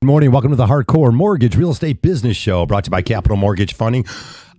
Good morning. Welcome to the Hardcore Mortgage Real Estate Business Show, brought to you by Capital Mortgage Funding.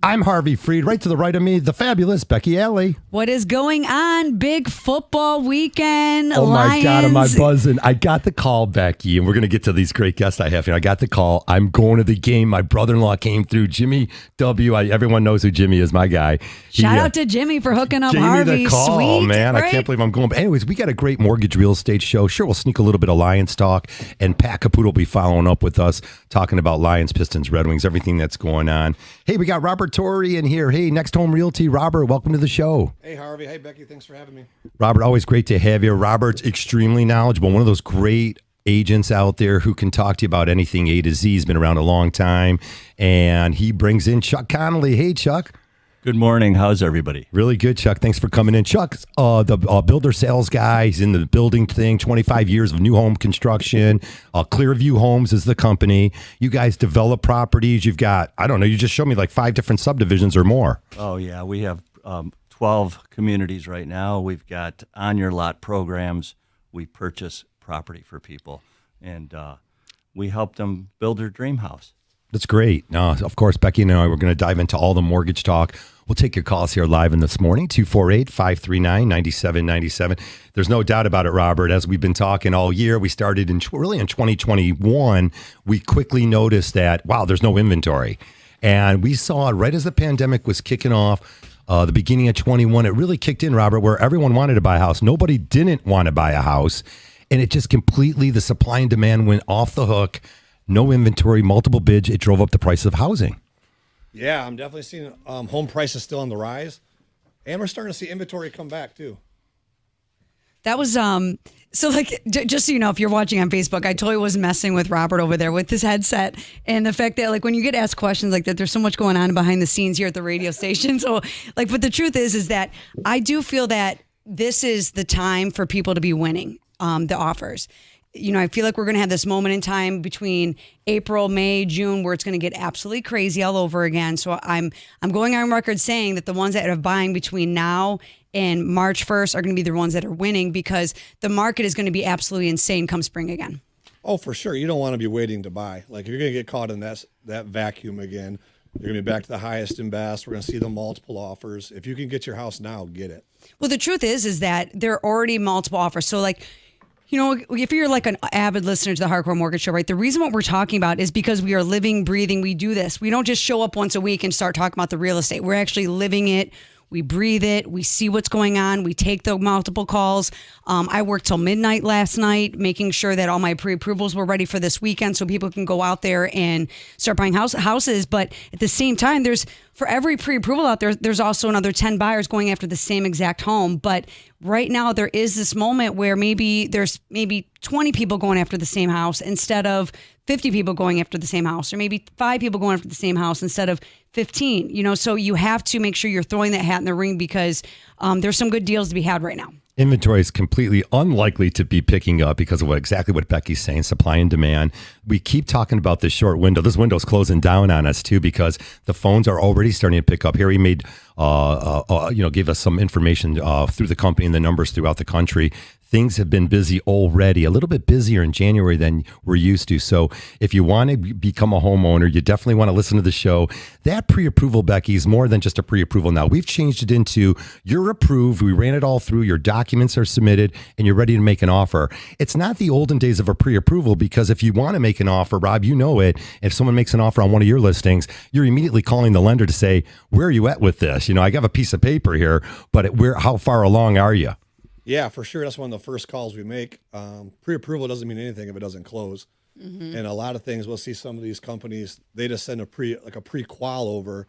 I'm Harvey Freed. Right to the right of me, the fabulous Becky Alley. What is going on? Big football weekend. Oh, Lions. my God, am I buzzing. I got the call, Becky, and we're going to get to these great guests I have here. I got the call. I'm going to the game. My brother-in-law came through. Jimmy W. Everyone knows who Jimmy is, my guy. Shout out to Jimmy for hooking up Jamie Harvey. The call, Sweet, man. right? I can't believe I'm going. But anyways, we got a great mortgage real estate show. Sure, we'll sneak a little bit of Lions talk, and Pat Caputo will be following up with us, talking about Lions, Pistons, Red Wings, everything that's going on. Hey, we got Robert Torrey in here. Hey, Next Home Realty. Robert, welcome to the show. Hey, Harvey. Hey, Becky. Thanks for having me. Robert, always great to have you. Robert's extremely knowledgeable. One of those great agents out there who can talk to you about anything A to Z. He's been around a long time, and he brings in Chuck Connolly. Hey, Chuck. Good morning. How's everybody? Really good, Chuck. Thanks for coming in. Chuck's the builder sales guy. He's in the building thing, 25 years of new home construction. Clearview Homes is the company. You guys develop properties. You've got, I don't know, you just showed me like 5 different subdivisions or more. Oh, yeah. We have 12 communities right now. We've got on-your-lot programs. We purchase property for people, and we help them build their dream house. That's great. Of course, Becky and I, we're going to dive into all the mortgage talk. We'll take your calls here live in this morning, 248-539-9797. There's no doubt about it, Robert. As we've been talking all year, we started really in 2021. We quickly noticed that, wow, there's no inventory. And we saw it right as the pandemic was kicking off, the beginning of 21. It really kicked in, Robert, where everyone wanted to buy a house. Nobody didn't want to buy a house. And it just completely, the supply and demand went off the hook. No inventory, multiple bids. It drove up the price of housing. Yeah, I'm definitely seeing home prices still on the rise. And we're starting to see inventory come back, too. That was, so like, just so you know, if you're watching on Facebook, I totally was messing with Robert over there with his headset. And the fact that, like, when you get asked questions like that, there's so much going on behind the scenes here at the radio station. So, like, but the truth is that I do feel that this is the time for people to be winning the offers. You know, I feel like we're going to have this moment in time between April, May, June, where it's going to get absolutely crazy all over again. So I'm going on record saying that the ones that are buying between now and March 1st are going to be the ones that are winning, because the market is going to be absolutely insane come spring again. Oh, for sure. You don't want to be waiting to buy. Like, if you're going to get caught in that vacuum again, you're going to be back to the highest and best. We're going to see the multiple offers. If you can get your house now, get it. Well, the truth is that there are already multiple offers. So, like, you know, if you're like an avid listener to the Hardcore Mortgage Show, right, the reason what we're talking about is because we are living, breathing, we do this. We don't just show up once a week and start talking about the real estate. We're actually living it. We breathe it. We see what's going on. We take the multiple calls. I worked till midnight last night, making sure that all my pre-approvals were ready for this weekend so people can go out there and start buying houses. But at the same time, for every pre-approval out there, there's also another 10 buyers going after the same exact home. But right now, there is this moment where there's 20 people going after the same house instead of 50 people going after the same house, or maybe 5 people going after the same house instead of 15. You know, so you have to make sure you're throwing that hat in the ring, because there's some good deals to be had right now. Inventory is completely unlikely to be picking up because of exactly what Becky's saying, supply and demand. We keep talking about this short window. This window's closing down on us too, because the phones are already starting to pick up. Harry gave us some information through the company and the numbers throughout the country. Things have been busy already, a little bit busier in January than we're used to. So if you want to become a homeowner, you definitely want to listen to the show. That pre-approval, Becky, is more than just a pre-approval now. We've changed it into you're approved. We ran it all through. Your documents are submitted and you're ready to make an offer. It's not the olden days of a pre-approval, because if you want to make an offer, Rob, you know it. If someone makes an offer on one of your listings, you're immediately calling the lender to say, where are you at with this? You know, I have a piece of paper here, but how far along are you? Yeah, for sure. That's one of the first calls we make. Pre-approval doesn't mean anything if it doesn't close. Mm-hmm. And a lot of things, we'll see some of these companies, they just send a pre-qual over.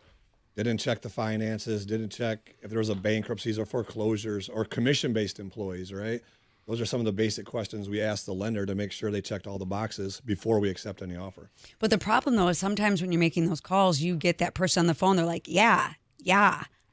They didn't check the finances, didn't check if there was a bankruptcies or foreclosures or commission-based employees, right? Those are some of the basic questions we ask the lender to make sure they checked all the boxes before we accept any offer. But the problem, though, is sometimes when you're making those calls, you get that person on the phone, they're like, yeah,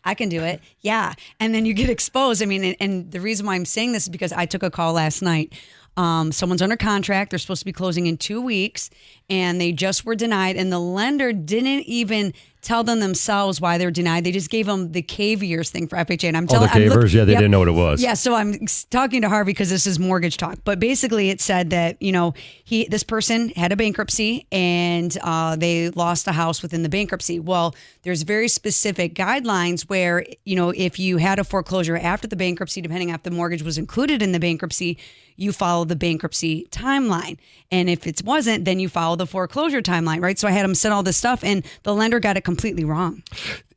I can do it. Yeah. And then you get exposed. I mean, and the reason why I'm saying this is because I took a call last night Someone's under contract. They're supposed to be closing in 2 weeks, and they just were denied. And the lender didn't even tell them themselves why they're denied. They just gave them the caviers thing for FHA. And I'm telling the cavers, they didn't know what it was. Yeah, so I'm talking to Harvey because this is mortgage talk. But basically, it said that this person had a bankruptcy and they lost a house within the bankruptcy. Well, there's very specific guidelines where if you had a foreclosure after the bankruptcy, depending on if the mortgage was included in the bankruptcy, you follow the bankruptcy timeline. And if it wasn't, then you follow the foreclosure timeline, right? So I had him send all this stuff, and the lender got it completely wrong.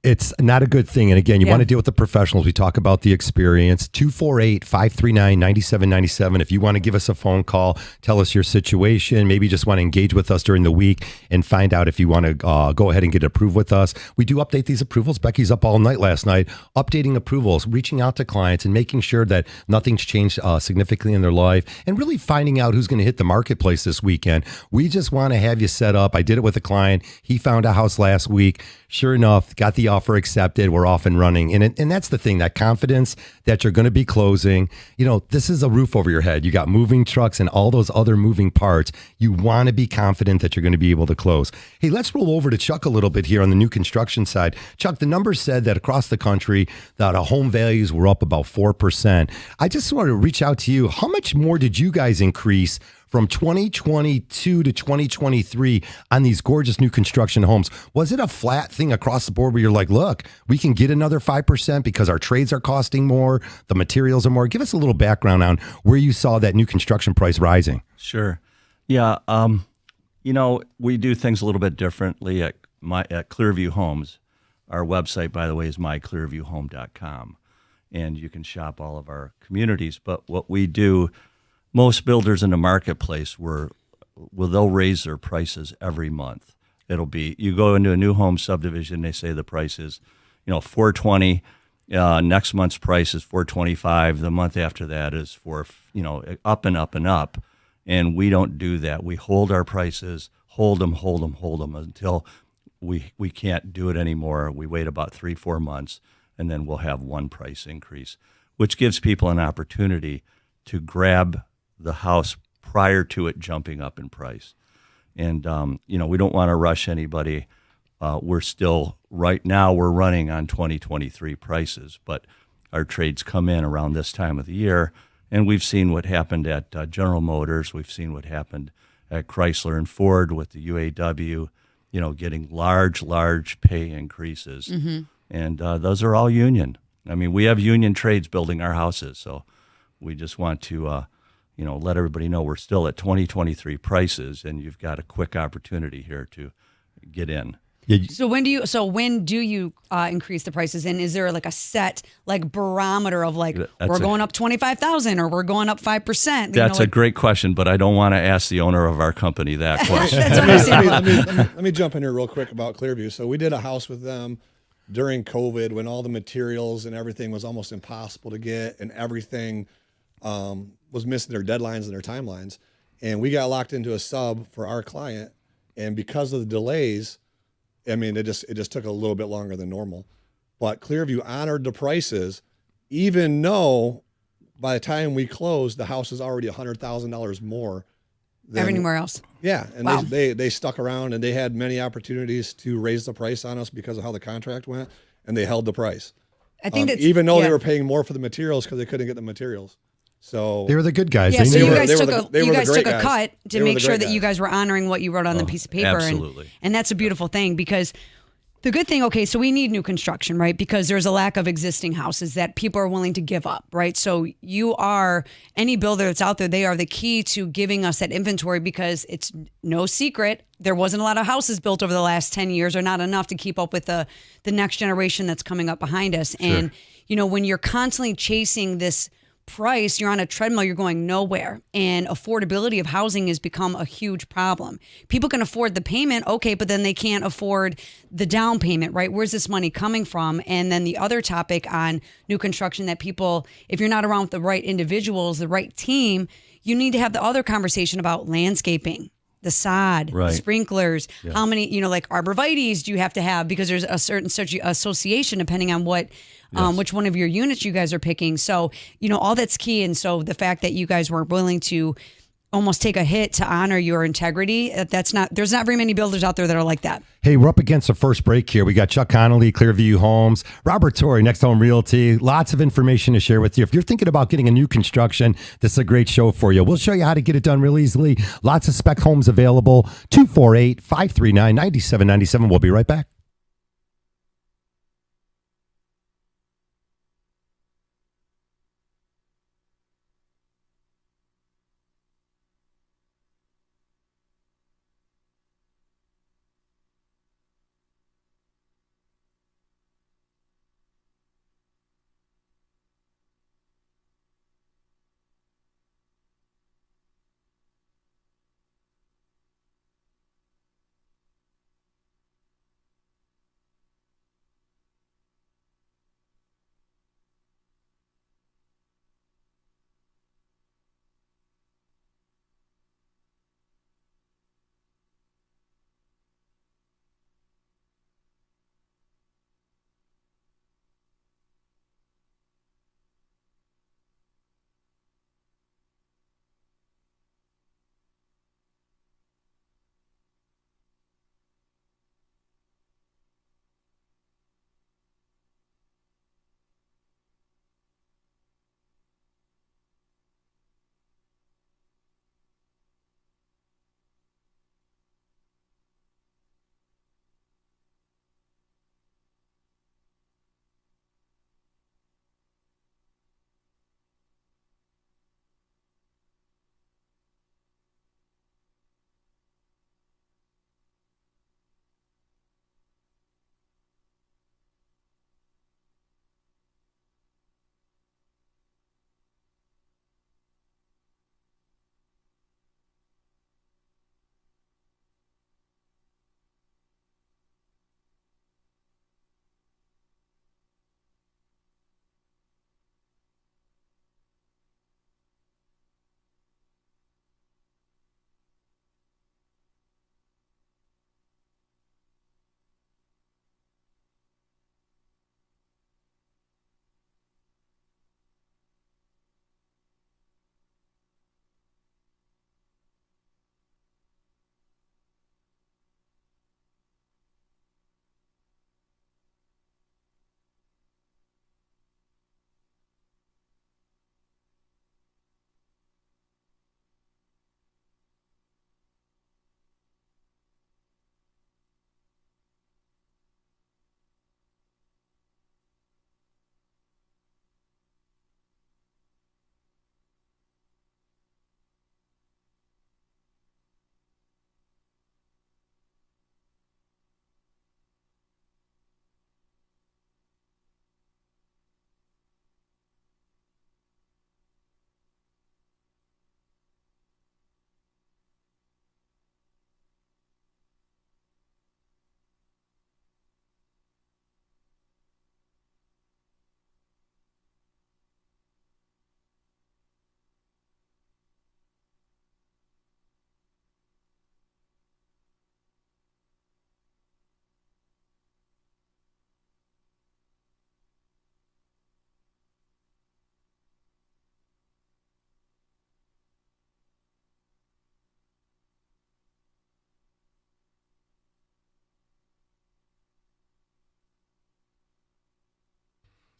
It's not a good thing. And again, you want to deal with the professionals. We talk about the experience. 248-539-9797. If you want to give us a phone call, tell us your situation, maybe just want to engage with us during the week and find out if you want to go ahead and get approved with us. We do update these approvals. Becky's up all night last night, updating approvals, reaching out to clients and making sure that nothing's changed significantly in their life and really finding out who's going to hit the marketplace this weekend. We just want to have you set up. I did it with a client. He found a house last week. Sure enough, got the offer accepted. We're off and running. And that's the thing, that confidence that you're going to be closing. This is a roof over your head. You got moving trucks and all those other moving parts. You want to be confident that you're going to be able to close. Hey, let's roll over to Chuck a little bit here on the new construction side. Chuck, the numbers said that across the country that home values were up about 4%. I just wanted to reach out to you. How much more did you guys increase from 2022 to 2023 on these gorgeous new construction homes? Was it a flat thing across the board where you're like, look, we can get another 5% because our trades are costing more, the materials are more? Give us a little background on where you saw that new construction price rising. Sure. Yeah. We do things a little bit differently at Clearview Homes. Our website, by the way, is myclearviewhome.com, and you can shop all of our communities. But what we do, most builders in the marketplace they'll raise their prices every month. It'll be, you go into a new home subdivision, they say the price is, $420. Next month's price is $425. The month after that is up and up and up. And we don't do that. We hold our prices, hold them until we can't do it anymore. We wait about 3-4 months, and then we'll have one price increase, which gives people an opportunity to grab the house prior to it jumping up in price. And, we don't want to rush anybody. We're still, right now, we're running on 2023 prices, but our trades come in around this time of the year. And we've seen what happened at General Motors. We've seen what happened at Chrysler and Ford with the UAW, getting large pay increases. Mm-hmm. And those are all union. I mean, we have union trades building our houses. So we just want to, let everybody know we're still at 2023 prices, and you've got a quick opportunity here to get in. So when do you increase the prices? And is there like a set barometer of we're going up 25,000 or we're going up 5%? That's a great question, but I don't want to ask the owner of our company that question. Let me jump in here real quick about Clearview. So we did a house with them during COVID when all the materials and everything was almost impossible to get, and everything was missing their deadlines and their timelines. And we got locked into a sub for our client, and because of the delays, I mean, it just took a little bit longer than normal. But Clearview honored the prices, even though by the time we closed, the house is already $100,000 more than anywhere else. Yeah, and wow. they stuck around, and they had many opportunities to raise the price on us because of how the contract went, and they held the price. I think that's, even though they were paying more for the materials because they couldn't get the materials. So they were the good guys. Yeah, so you guys took a guys. cut to make sure that you guys were honoring what you wrote on the piece of paper. Absolutely. And that's a beautiful thing, because the good thing, okay, so we need new construction, right? Because there's a lack of existing houses that people are willing to give up, right? So any builder that's out there, they are the key to giving us that inventory, because it's no secret there wasn't a lot of houses built over the last 10 years, or not enough to keep up with the next generation that's coming up behind us. Sure. And, when you're constantly chasing this price, you're on a treadmill, you're going nowhere. And affordability of housing has become a huge problem. People can afford the payment, okay, but then they can't afford the down payment, right? Where's this money coming from? And then the other topic on new construction that people, if you're not around with the right individuals, the right team, you need to have the other conversation about landscaping, the sod, Right. sprinklers, how many, like arborvitaes do you have to have, because there's a certain association depending on what, which one of your units you guys are picking. So, all that's key. And so the fact that you guys weren't willing to almost take a hit to honor your integrity, there's not very many builders out there that are like that. Hey, we're up against the first break here. We got Chuck Connolly, Clearview Homes, Robert Torrey, Next Home Realty. Lots of information to share with you. If you're thinking about getting a new construction, this is a great show for you. We'll show you how to get it done real easily. Lots of spec homes available. 248-539-9797. We'll be right back.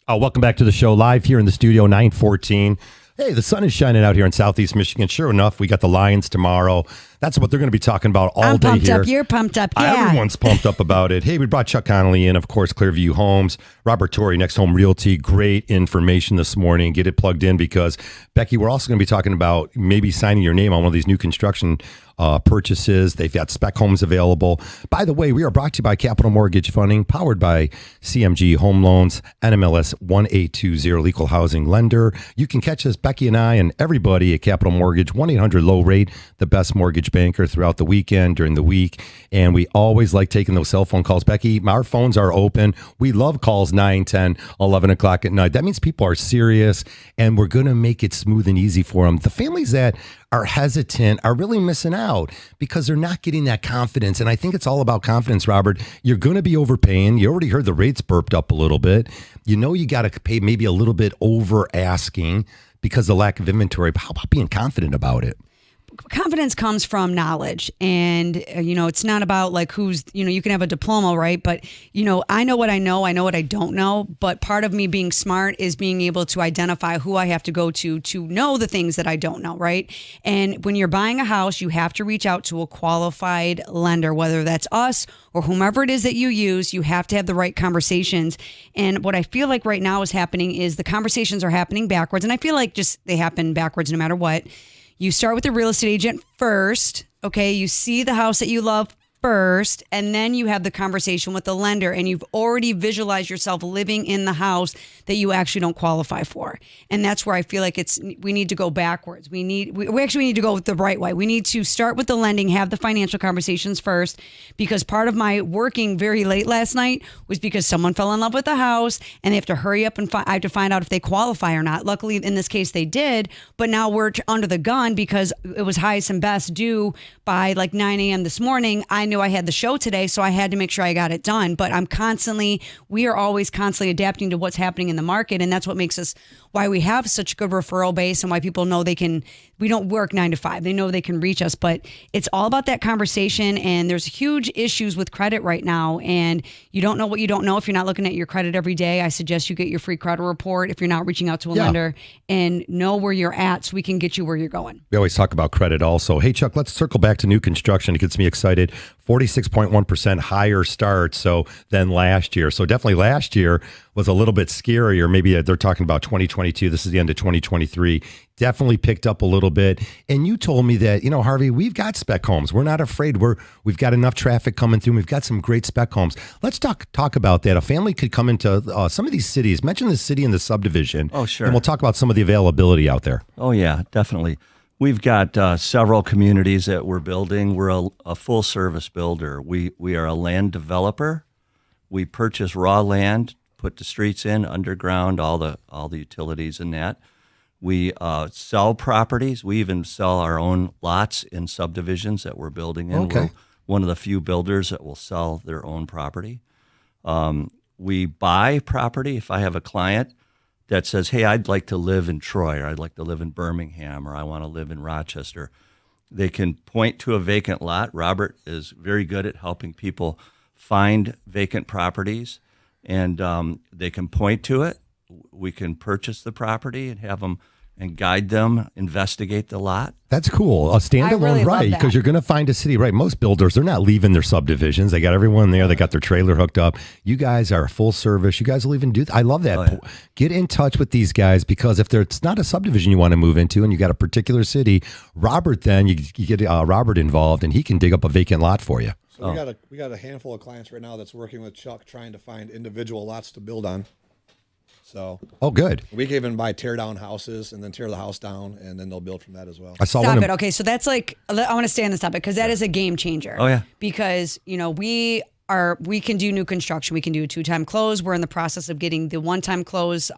Welcome back to the show, live here in the studio, 914. Hey, the sun is shining out here in Southeast Michigan. Sure enough, we got the Lions tomorrow. That's what they're going to be talking about all day pumped here. Up. You're pumped up. Yeah. Everyone's pumped up about it. Hey, we brought Chuck Connolly in, of course, Clearview Homes. Robert Torrey, Next Home Realty. Great information this morning. Get it plugged in because, Becky, we're also going to be talking about maybe signing your name on one of these new construction purchases. They've got spec homes available. By the way, we are brought to you by Capital Mortgage Funding, powered by CMG Home Loans, NMLS 1820, Equal Housing Lender. You can catch us, Becky and I, and everybody at Capital Mortgage, 1-800-LOW-RATE, the best mortgage mortgage banker throughout the weekend, during the week, and we always like taking those cell phone calls. Becky, our phones are open. We love calls 9, 10, 11 o'clock at night. That means people are serious, and we're going to make it smooth and easy for them. The families that are hesitant are really missing out because they're not getting that confidence. And I think it's all about confidence, Robert. You're going to be overpaying. You already heard the rates burped up a little bit. You know you got to pay maybe a little bit over asking because of the lack of inventory. But how about being confident about it? Confidence comes from knowledge, and it's not about like who's, you can have a diploma, right? But I know what I know what I don't know. But part of me being smart is being able to identify who I have to go to know the things that I don't know, right? And when you're buying a house, you have to reach out to a qualified lender, whether that's us or whomever it is that you use. You have to have the right conversations. And what I feel like right now is happening is the conversations are happening backwards, and I feel like just they happen backwards no matter what. You start with the real estate agent first, okay? You see the house that you love first, and then you have the conversation with the lender, and you've already visualized yourself living in the house that you actually don't qualify for. And that's where I feel like we need to go backwards. We actually need to go the right way. We need to start with the lending, have the financial conversations first, because part of my working very late last night was because someone fell in love with the house, and they have to hurry up and I have to find out if they qualify or not. Luckily, in this case, they did, but now we're under the gun because it was highest and best due by like 9 a.m. this morning. I knew I had the show today, so I had to make sure I got it done. But we are always constantly adapting to what's happening in the market, and that's what makes us why we have such a good referral base and why people know we don't work 9 to 5. They know they can reach us, but it's all about that conversation. And there's huge issues with credit right now, and you don't know what you don't know if you're not looking at your credit every day. I suggest you get your free credit report if you're not reaching out to a lender, and know where you're at so we can get you where you're going. We always talk about credit also. Hey, Chuck, let's circle back to new construction. It gets me excited. 46.1% higher starts than last year. So definitely last year was a little bit scarier. Maybe they're talking about 2022. This is the end of 2023. Definitely picked up a little bit. And you told me that, Harvey, we've got spec homes. We're not afraid. We've got enough traffic coming through. We've got some great spec homes. Let's talk about that. A family could come into some of these cities. Mention the city and the subdivision. Oh, sure. And we'll talk about some of the availability out there. Oh, yeah, definitely. We've got several communities that we're building. We're a full-service builder. We are a land developer. We purchase raw land, put the streets in, underground, all the utilities and that. We sell properties. We even sell our own lots in subdivisions that we're building in. Okay. We're one of the few builders that will sell their own property. We buy property. If I have a client that says, hey, I'd like to live in Troy, or I'd like to live in Birmingham, or I want to live in Rochester, they can point to a vacant lot. Robert is very good at helping people find vacant properties, and they can point to it. We can purchase the property and have them and guide them, investigate the lot. That's cool. A standalone, really love right? that. Because you're going to find a city, right? Most builders, they're not leaving their subdivisions. They got everyone there. They got their trailer hooked up. You guys are full service. You guys will even do. I love that. Oh, yeah. Get in touch with these guys, because if it's not a subdivision you want to move into and you got a particular city, Robert, then you get Robert involved, and he can dig up a vacant lot for you. So we got a handful of clients right now that's working with Chuck trying to find individual lots to build on. So good. we can even buy tear down houses and then tear the house down, and then they'll build from that as well. I saw Stop one. it. Okay, so that's like, I want to stay on this topic because that is a game changer. Oh, yeah. Because, we can do new construction. We can do a 2-time close. We're in the process of getting the 1-time close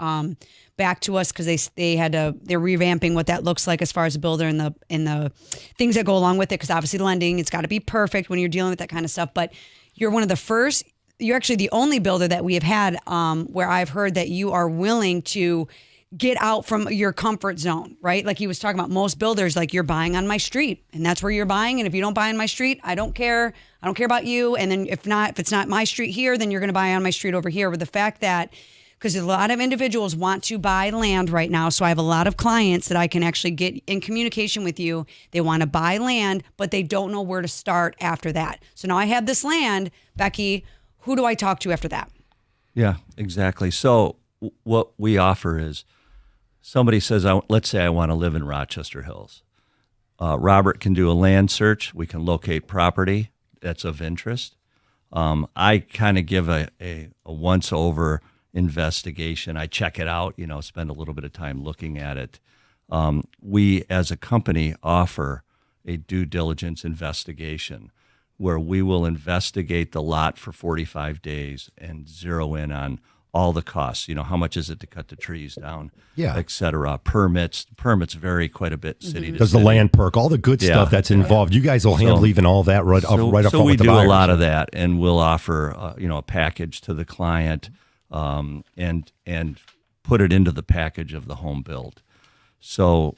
back to us because they're revamping what that looks like as far as a builder and the things that go along with it. Because obviously lending, it's got to be perfect when you're dealing with that kind of stuff. But you're one of the first. You're actually the only builder that we have had where I've heard that you are willing to get out from your comfort zone, right? Like he was talking about, most builders, like, you're buying on my street and that's where you're buying. And if you don't buy on my street, I don't care. I don't care about you. And then if it's not my street here, then you're going to buy on my street over here. With the fact that, because a lot of individuals want to buy land right now. So I have a lot of clients that I can actually get in communication with you. They want to buy land, but they don't know where to start after that. So now I have this land, Becky. Who do I talk to after that? Yeah, exactly. So what we offer is, somebody says, let's say I want to live in Rochester Hills. Robert can do a land search. We can locate property that's of interest. I kind of give a once-over investigation. I check it out, spend a little bit of time looking at it. We, as a company, offer a due diligence investigation, where we will investigate the lot for 45 days and zero in on all the costs. How much is it to cut the trees down, et cetera. Permits vary quite a bit city to There's city. the land perk, all the good stuff that's involved. You guys will handle even all that right up So front we with the do buyers. a lot of that, and we'll offer a package to the client, and put it into the package of the home build. So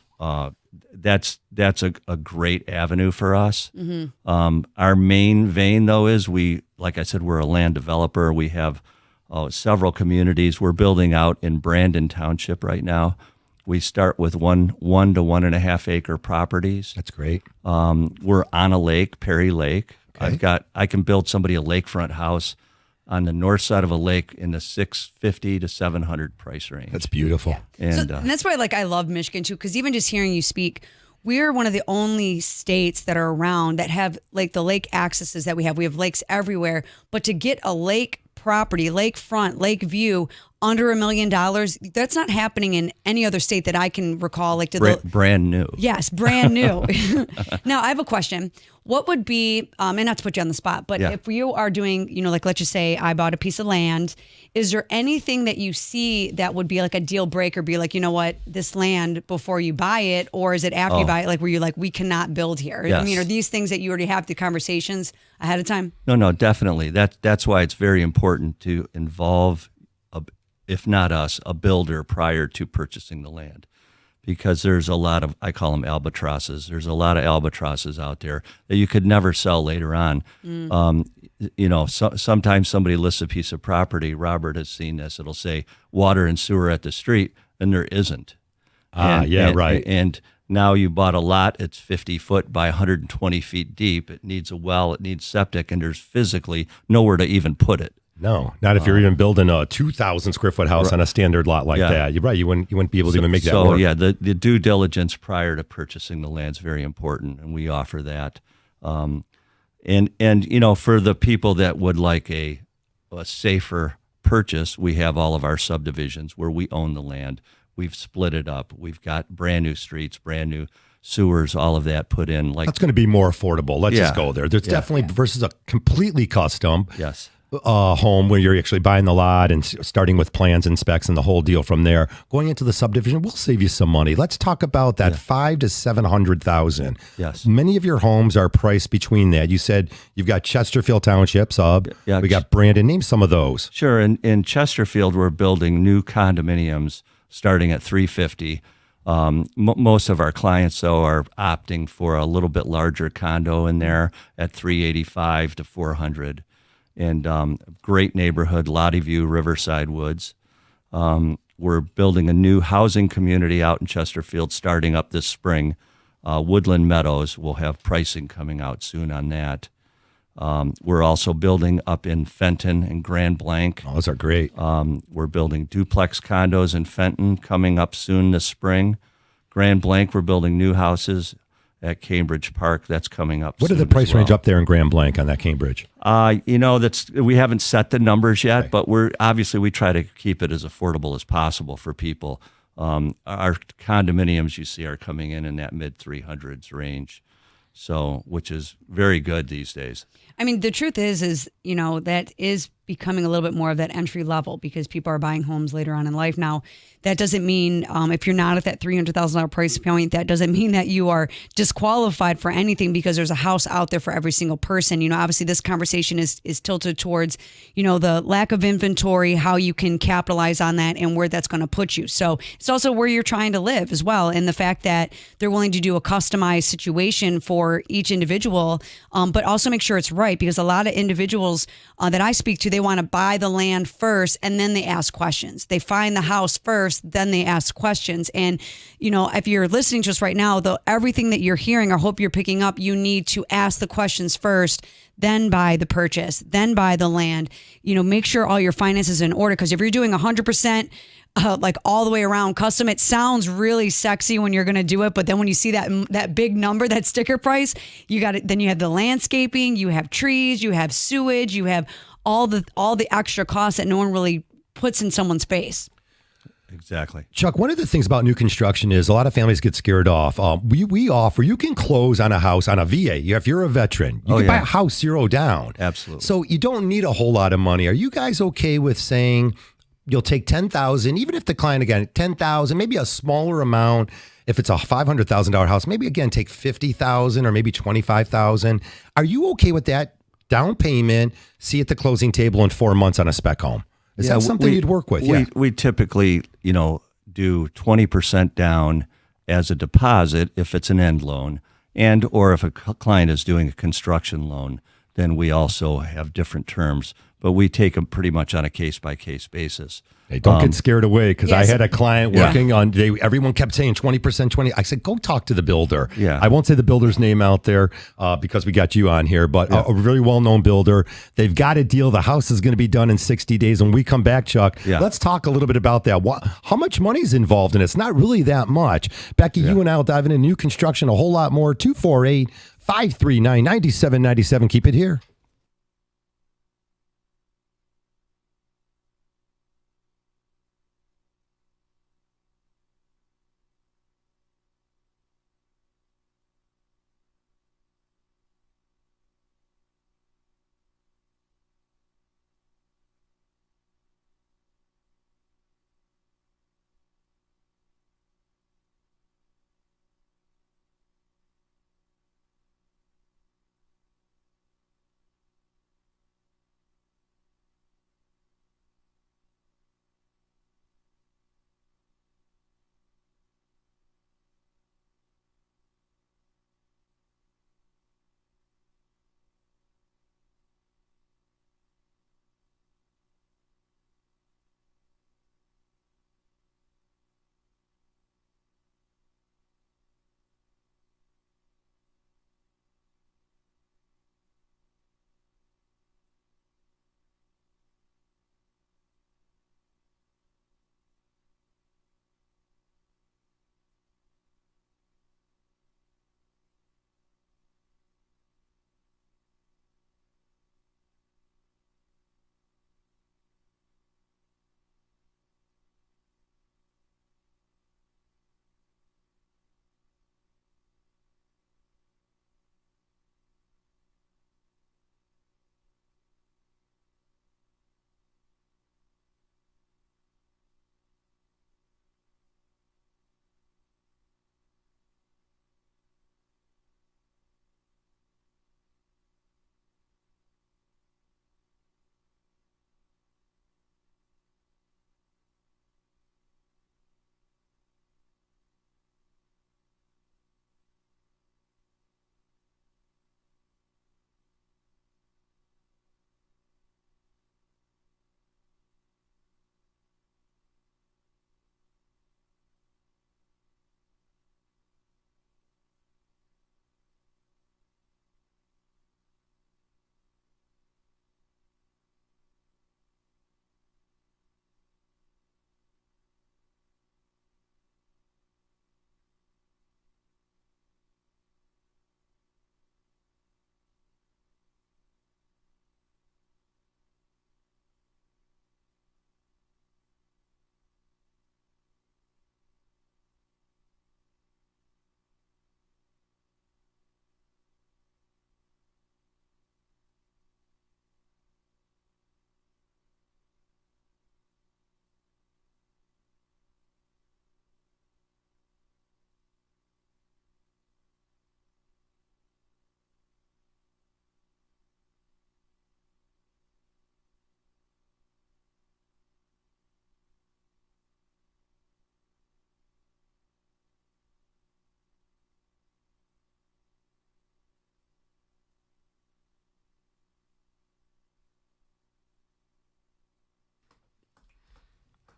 that's a great avenue for us. Our main vein, though, is like I said, we're a land developer. We have several communities. We're building out in Brandon Township right now. We start with 1 to 1.5 acre properties. That's great. We're on a lake, Perry Lake. Okay. I can build somebody a lakefront house on the north side of a lake in the $650 to $700 price range. That's beautiful. And, and that's why I love Michigan too, because even just hearing you speak, we're one of the only states that are around that have the lake accesses that we have. We have lakes everywhere, but to get a lake property, lakefront, lake view under $1 million, that's not happening in any other state that I can recall. Brand new. Yes, brand new. Now I have a question. What would be, and not to put you on the spot, but if you are doing, let's just say I bought a piece of land, is there anything that you see that would be a deal breaker, be you know what, this land before you buy it, or is it after you buy it, where you're we cannot build here? Yes. I mean, are these things that you already have the conversations ahead of time? No, definitely. That's why it's very important to involve, if not us, a builder prior to purchasing the land. Because there's a lot of, I call them albatrosses. There's a lot of albatrosses out there that you could never sell later on. Sometimes somebody lists a piece of property. Robert has seen this. It'll say water and sewer at the street, and there isn't. Right. And now you bought a lot. It's 50 foot by 120 feet deep. It needs a well. It needs septic, and there's physically nowhere to even put it. No, not if you're even building a 2,000 square foot house on a standard lot like that. You're right. You wouldn't be able to even make that work. So, the due diligence prior to purchasing the land is very important, and we offer that. And for the people that would like a safer purchase, we have all of our subdivisions where we own the land. We've split it up. We've got brand new streets, brand new sewers, all of that put in. That's going to be more affordable. Let's just go there. There's definitely versus a completely custom. Yes. Home where you're actually buying the lot and starting with plans and specs and the whole deal from there. Going into the subdivision will save you some money. Let's talk about that $500,000 to $700,000. Yes. Many of your homes are priced between that. You said you've got Chesterfield Township sub. Yeah. We got Brandon. Name some of those. Sure. In Chesterfield, we're building new condominiums starting at $350,000. Most of our clients, though, are opting for a little bit larger condo in there at $385,000 to $400,000. And great neighborhood, Lottie View, Riverside Woods. We're building a new housing community out in Chesterfield starting up this spring. Woodland Meadows will have pricing coming out soon on that. We're also building up in Fenton and Grand Blanc. Oh, those are great. We're building duplex condos in Fenton coming up soon this spring. Grand Blanc, we're building new houses at Cambridge Park. That's coming up What soon are the price as well. range up there in Grand Blanc on that Cambridge? We haven't set the numbers yet, Right. but we try to keep it as affordable as possible for people. Our condominiums you see are coming in that mid 300s range. So, which is very good these days. I mean, the truth is that is becoming a little bit more of that entry level because people are buying homes later on in life. Now, that doesn't mean if you're not at that $300,000 price point, that doesn't mean that you are disqualified for anything because there's a house out there for every single person. Obviously this conversation is tilted towards, the lack of inventory, how you can capitalize on that and where that's going to put you. So it's also where you're trying to live as well. And the fact that they're willing to do a customized situation for each individual, but also make sure it's right because a lot of individuals that I speak to, they want to buy the land first and then they ask questions. They find the house first, then they ask questions. And, if you're listening to us right now, everything that you're hearing, I hope you're picking up, you need to ask the questions first, then buy the purchase, then buy the land. Make sure all your finances are in order because if you're doing 100%, all the way around custom, it sounds really sexy when you're going to do it. But then when you see that big number, that sticker price, then you have the landscaping, you have trees, you have sewage, you have all the extra costs that no one really puts in someone's face. Exactly. Chuck, one of the things about new construction is a lot of families get scared off. We offer, you can close on a house on a VA. If you're a veteran, you can buy a house zero down. Absolutely. So you don't need a whole lot of money. Are you guys okay with saying you'll take $10,000, even if the client, again, $10,000, maybe a smaller amount? If it's a $500,000 house, maybe again, take $50,000 or maybe $25,000. Are you okay with that down payment? See at the closing table in 4 months on a spec home. Is that something you'd work with? We typically, do 20% down as a deposit if it's an end loan, and or if a client is doing a construction loan, then we also have different terms. But we take them pretty much on a case-by-case basis. Hey, don't get scared away, because I had a client working on, everyone kept saying 20%, 20. I said, go talk to the builder. Yeah. I won't say the builder's name out there because we got you on here, but a really well-known builder. They've got a deal. The house is going to be done in 60 days. When we come back, Chuck, let's talk a little bit about that. How much money is involved in it? It's not really that much. Becky, you and I will dive into new construction a whole lot more. 248-539-9797. Keep it here.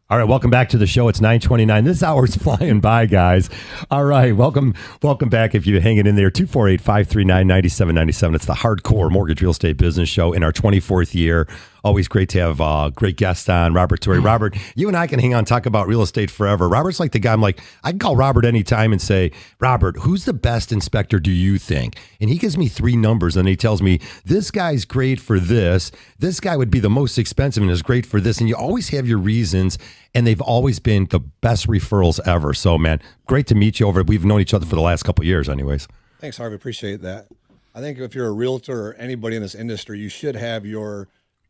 All right, welcome back to the show. It's 9:29. This hour's flying by, guys. All right, welcome back. If you're hanging in there, 248-539-9797. It's the Hardcore Mortgage Real Estate Business Show in our 24th year. Always great to have great guests on. Robert Torrey. Robert, you and I can hang on and talk about real estate forever. Robert's like the guy I can call Robert anytime and say, Robert, who's the best inspector do you think? And he gives me 3 numbers and he tells me, this guy's great for this. This guy would be the most expensive and is great for this. And you always have your reasons, and they've always been the best referrals ever. So, man, great to meet you we've known each other for the last couple of years anyways. Thanks, Harvey. Appreciate that. I think if you're a realtor or anybody in this industry, you should have your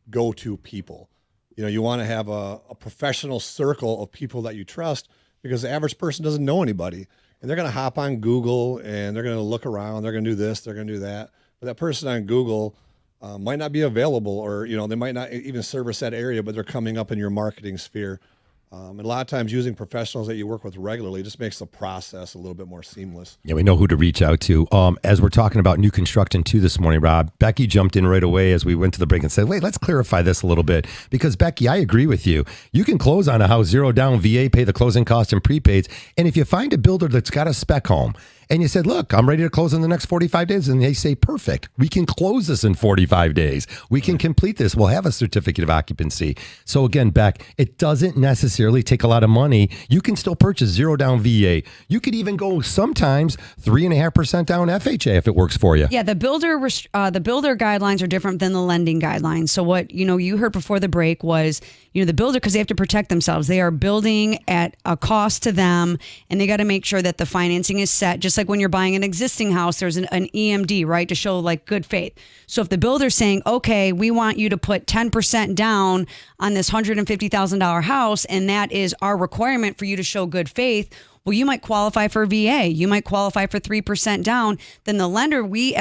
go-to people. You want to have a professional circle of people that you trust, because the average person doesn't know anybody. And they're going to hop on Google and they're going to look around. They're going to do this. They're going to do that. But that person on Google might not be available, or, they might not even service that area, but they're coming up in your marketing sphere. And a lot of times using professionals that you work with regularly just makes the process a little bit more seamless. Yeah, we know who to reach out to. As we're talking about new construction too this morning, Rob, Becky jumped in right away as we went to the break and said, wait, let's clarify this a little bit. Because Becky, I agree with you. You can close on a house, 0 down, VA, pay the closing cost and prepaids. And if you find a builder that's got a spec home, and you said, look, I'm ready to close in the next 45 days. And they say, perfect. We can close this in 45 days. We can complete this. We'll have a certificate of occupancy. So again, Beck, it doesn't necessarily take a lot of money. You can still purchase 0 down VA. You could even go sometimes 3.5% down FHA if it works for you. Yeah, the builder guidelines are different than the lending guidelines. So what you heard before the break was, the builder, because they have to protect themselves. They are building at a cost to them, and they got to make sure that the financing is set. Just like when you're buying an existing house, there's an EMD, right, to show like good faith. So if the builder's saying, okay, we want you to put 10% down on this $150,000 house, and that is our requirement for you to show good faith, well, you might qualify for VA. You might qualify for 3% down. Then the lender, we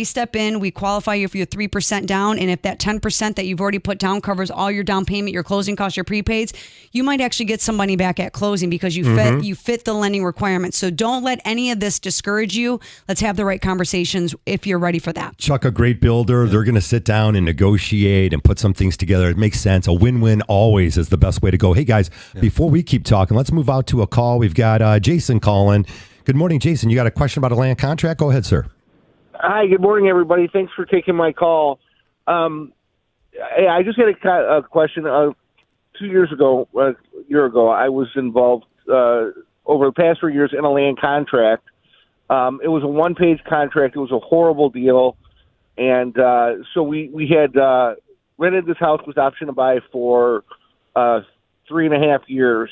step in, we qualify you for your 3% down. And if that 10% that you've already put down covers all your down payment, your closing costs, your prepaids, you might actually get some money back at closing because you fit the lending requirements. So don't let any of this discourage you. Let's have the right conversations if you're ready for that. Chuck, a great builder, they're going to sit down and negotiate and put some things together. It makes sense. A win-win always is the best way to go. Hey, guys, before we keep talking, let's move out to a call. We've got Jason calling. Good morning, Jason. You got a question about a land contract? Go ahead, sir. Hi, good morning, everybody. Thanks for taking my call. I just had a question. 2 years ago, a year ago, I was involved over the past 3 years in a land contract. It was a one-page contract. It was a horrible deal. And so we had rented this house with option to buy for 3.5 years.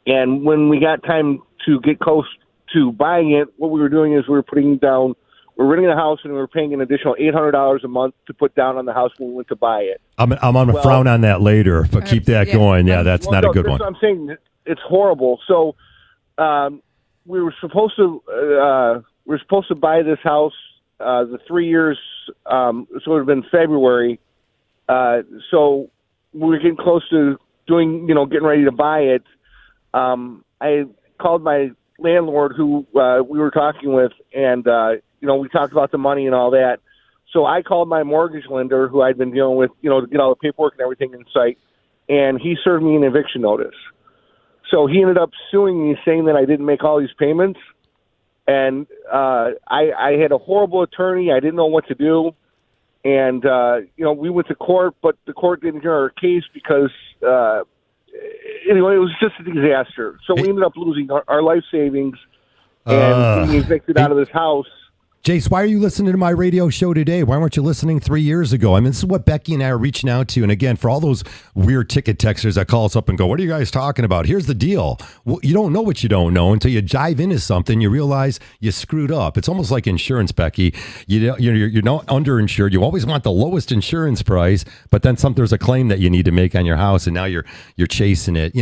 And when we got time to get close to buying it, what we were doing is we're renting the house, and we were paying an additional $800 a month to put down on the house when we went to buy it. I'm on a frown on that later, but keep that going. Yeah, that's not a good one. I'm saying it's horrible. So we were supposed to buy this house the 3 years. So it would have been February. So we were getting close to getting ready to buy it. I called my landlord who we were talking with, and we talked about the money and all that. So I called my mortgage lender, who I'd been dealing with, to get all the paperwork and everything in sight, and he served me an eviction notice. So he ended up suing me, saying that I didn't make all these payments, and I had a horrible attorney. I didn't know what to do, and we went to court, but the court didn't hear our case because. Anyway, it was just a disaster. So we ended up losing our life savings and being evicted out of this house. Jace, why are you listening to my radio show today? Why weren't you listening 3 years ago? I mean, this is what Becky and I are reaching out to. And again, for all those weird ticket texters that call us up and go, what are you guys talking about? Here's the deal. Well, you don't know what you don't know until you dive into something. You realize you screwed up. It's almost like insurance, Becky. You're not underinsured. You always want the lowest insurance price, but then there's a claim that you need to make on your house, and now you're chasing it.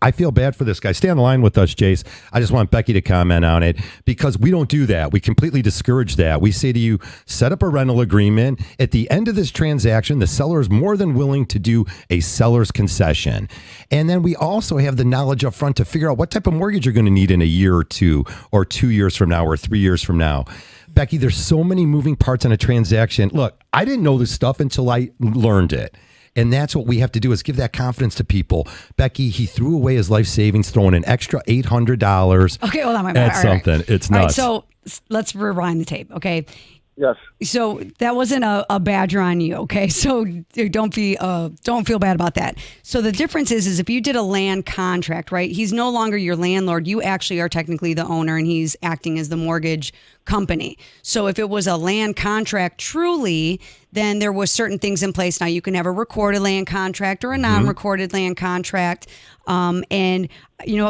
I feel bad for this guy. Stay on the line with us, Jace. I just want Becky to comment on it, because we don't do that. We completely discourage that. We say to you, set up a rental agreement. At the end of this transaction, the seller is more than willing to do a seller's concession. And then we also have the knowledge up front to figure out what type of mortgage you're going to need in a year or 2 years from now, or 3 years from now. Becky, there's so many moving parts on a transaction. Look, I didn't know this stuff until I learned it. And that's what we have to do, is give that confidence to people. Becky, he threw away his life savings, throwing an extra $800 okay, hold on, at something. It's nuts. All right, so let's rewind the tape, okay? Yes. So that wasn't a badger on you, okay? So don't feel bad about that. So the difference is if you did a land contract, right? He's no longer your landlord. You actually are technically the owner, and he's acting as the mortgage company. So if it was a land contract truly, then there was certain things in place. Now you can have a recorded land contract or a non-recorded land contract. And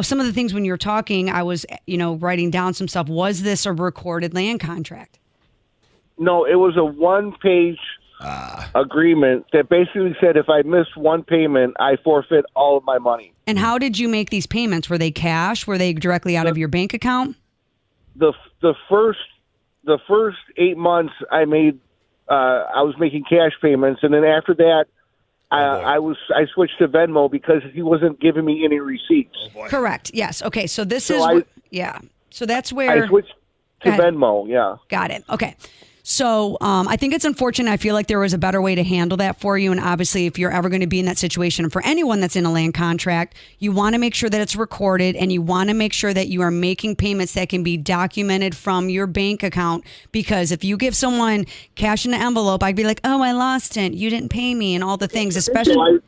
some of the things when you're talking, I was writing down some stuff. Was this a recorded land contract? No, it was a one-page agreement that basically said if I miss one payment, I forfeit all of my money. And how did you make these payments? Were they cash? Were they directly out of your bank account? The first 8 months I made, I was making cash payments, and then after that, I switched to Venmo because he wasn't giving me any receipts. Correct. Yes. Okay. So this So is So that's where I switched to Go ahead. Venmo. Yeah. Got it. Okay. So I think it's unfortunate. I feel like there was a better way to handle that for you. And obviously, if you're ever going to be in that situation, for anyone that's in a land contract, you want to make sure that it's recorded, and you want to make sure that you are making payments that can be documented from your bank account. Because if you give someone cash in an envelope, I'd be like, oh, I lost it. You didn't pay me, and all the things, especially.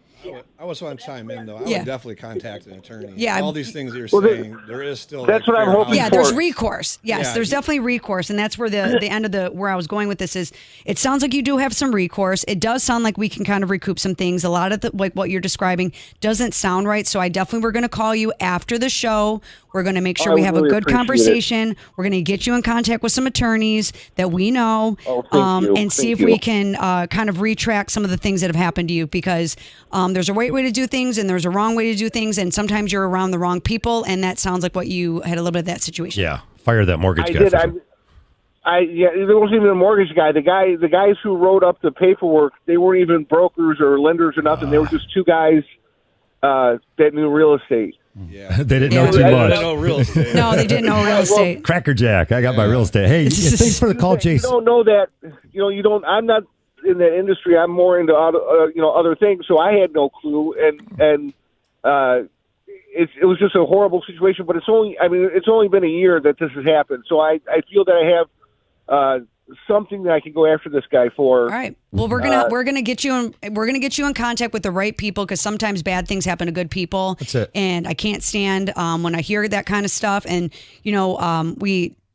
I just want to chime in, though. I Yeah. would definitely contact an attorney. Yeah. All these things you're saying, there is still. That's what I'm fair hoping housing. Yeah, there's recourse. Yes, Yeah. there's definitely recourse, and that's where the end of where I was going with this is. It sounds like you do have some recourse. It does sound like we can kind of recoup some things. A lot of like what you're describing doesn't sound right. So I definitely we're going to call you after the show. We're going to make sure we have a really good appreciate conversation. We're going to get you in contact with some attorneys that we know, thank you. and see Thank if you. we can kind of retract some of the things that have happened to you, because there's a right way to do things and there's a wrong way to do things, and sometimes you're around the wrong people, and that sounds like what you had a little bit of that situation. Yeah, fire that mortgage I guy. did. for sure. There wasn't even a mortgage guy. The guys who wrote up the paperwork, they weren't even brokers or lenders or nothing. They were just two guys that knew real estate. Yeah. They didn't know Yeah. too I much. don't know real estate. No, they didn't know real estate. Cracker Jack, I got my real estate. Hey, thanks for the call, You Jason. don't know that. You don't. I'm not in that industry. I'm more into other things. So I had no clue, and it was just a horrible situation. But it's only been a year that this has happened. So I feel that I have something that I can go after this guy for. All right. Well, we're gonna get you in contact with the right people, because sometimes bad things happen to good people. That's it. And I can't stand when I hear that kind of stuff. And